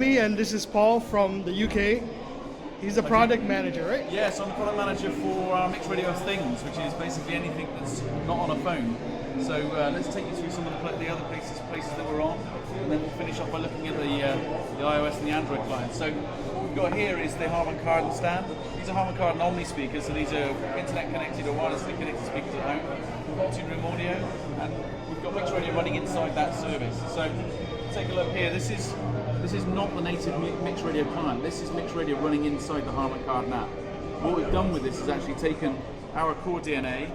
Me and this is Paul from the UK. He's the product manager, right? Yes, I'm the product manager for MixRadio Things, which is basically anything that's not on a phone. So let's take you through some of the other places that we're on, and then we'll finish up by looking at the iOS and the Android clients. So what we've got here is the Harman Kardon stand. These are Harman Kardon Omni speakers, so these are internet connected or wirelessly connected speakers at home. We've got multi-room audio, and we've got MixRadio running inside that service. So take a look here. This is not the native MixRadio client. This is MixRadio running inside the Harman Kardon app. What we've done with this is actually taken our core DNA,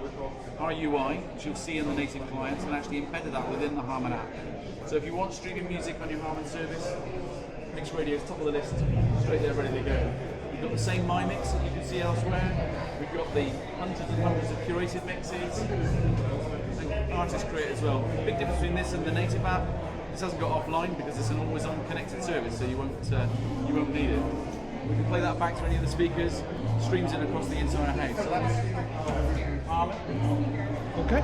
our UI, which you'll see in the native clients, and actually embedded that within the Harman app. So if you want streaming music on your Harman service, MixRadio is top of the list, straight there, ready to go. We've got the same My Mix that you can see elsewhere. We've got the hundreds and hundreds of curated mixes, and artist create as well. Big difference between this and the native app. This hasn't got offline because it's an always-on connected service, so you won't need it. We can play that back to any of the speakers, streams it across the entire house. So that's Harman. Okay.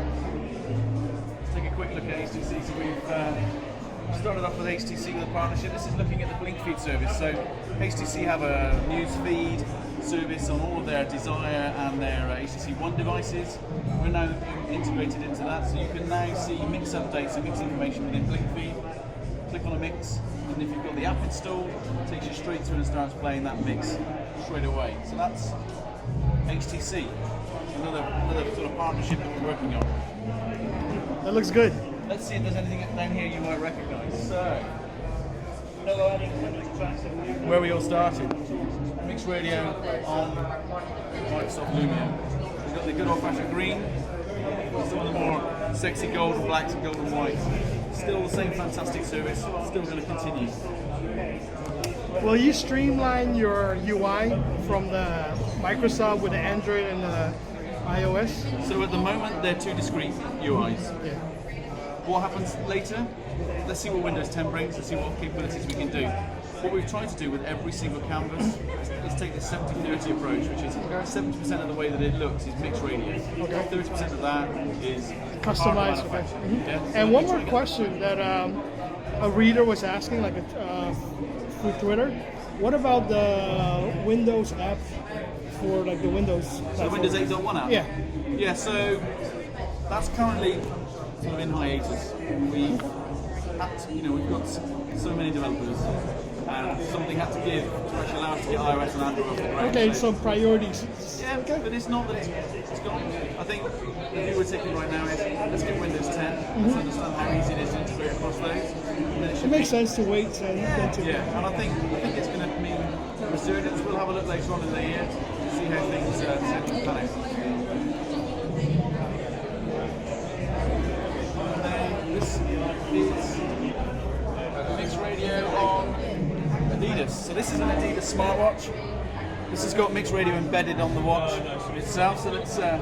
Let's take a quick look at HTC. So we've started off with HTC with a partnership. This is looking at the Blink Feed service. So HTC have a news feed service on all of their Desire and their HTC One devices. We're now integrated into that, so you can now see mix updates and mix information within Blink Feed. Click on a mix, and if you've got the app installed, it takes you straight through and starts playing that mix straight away. So that's HTC, another sort of partnership that we're working on. That looks good. Let's see if there's anything down here you might recognise. So, where we all started. MixRadio on Microsoft Lumia. We've got the good old-fashioned green, some of the more sexy gold and blacks and gold and whites. Still the same fantastic service, still going to continue. Will you streamline your UI from the Microsoft with the Android and the iOS? So at the moment they're two discrete UIs. Yeah. What happens later? Let's see what Windows 10 brings, let's see what capabilities we can do. What we've tried to do with every single canvas is take this 70-30 approach, which is 70% of the way that it looks is MixRadio. Okay. 30% of that is Customized. Okay. Yeah. And one more question that a reader was asking, like through Twitter. What about the Windows app for like the Windows? So the Windows 8.1 app? Yeah. Yeah, so that's currently sort of in hiatus. We've got so many developers, and something had to give to actually allow us to get iOS and Android off the ground. Okay, so priorities. Yeah, okay. But it's not that it's gone. I think the view we're taking right now is let's get Windows 10, let's understand how easy it is to integrate across those. And then It makes sense to wait and then to. Yeah, and I think it's going to mean resurgence. We'll have a look later on in the year to see how things pan out. This is MixRadio on Adidas. So this is an Adidas smartwatch. This has got MixRadio embedded on the watch itself. So let's have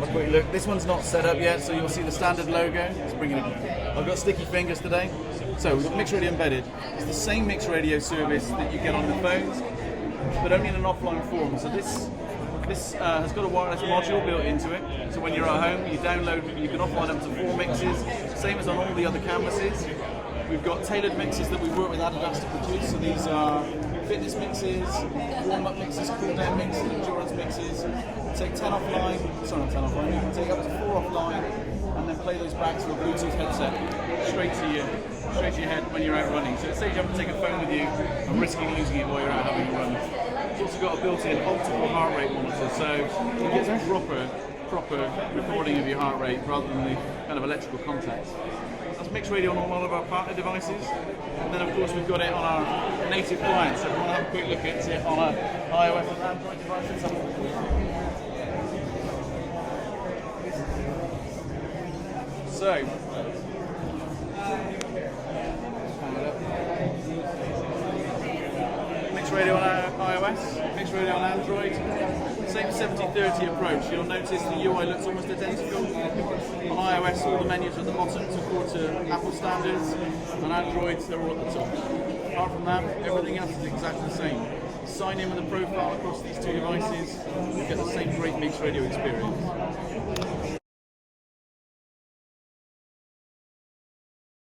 a quick look. This one's not set up yet, so you'll see the standard logo. Let's bring it in. I've got sticky fingers today. So we've got MixRadio embedded. It's the same MixRadio service that you get on the phones, but only in an offline form. So this has got a wireless module built into it. So when you're at home, you download, you can offline up to 4 mixes, same as on all the other canvases. We've got tailored mixes that we work with Adidas to produce. So these are fitness mixes, warm-up mixes, cool-down mixes, endurance mixes. Take 10 offline, sorry not 10 offline, you can take up to 4 offline, and then play those back to a Bluetooth headset, straight to your head when you're out running. So it saves you having to take a phone with you and risking losing it while you're out having a run. It's also got a built-in optical heart rate monitor, so you get a proper recording of your heart rate rather than the kind of electrical contacts. That's MixRadio on all of our partner devices, and then of course we've got it on our native clients. So if you want to have a quick look at it on our iOS and Android devices. So, MixRadio on iOS, MixRadio on Android, same 70-30 approach. You'll notice the UI looks almost identical. On iOS, all the menus are at the bottom to according to Apple standards. On Android, they're all at the top. Apart from that, everything else is exactly the same. Sign in with a profile across these two devices, you get the same great MixRadio experience.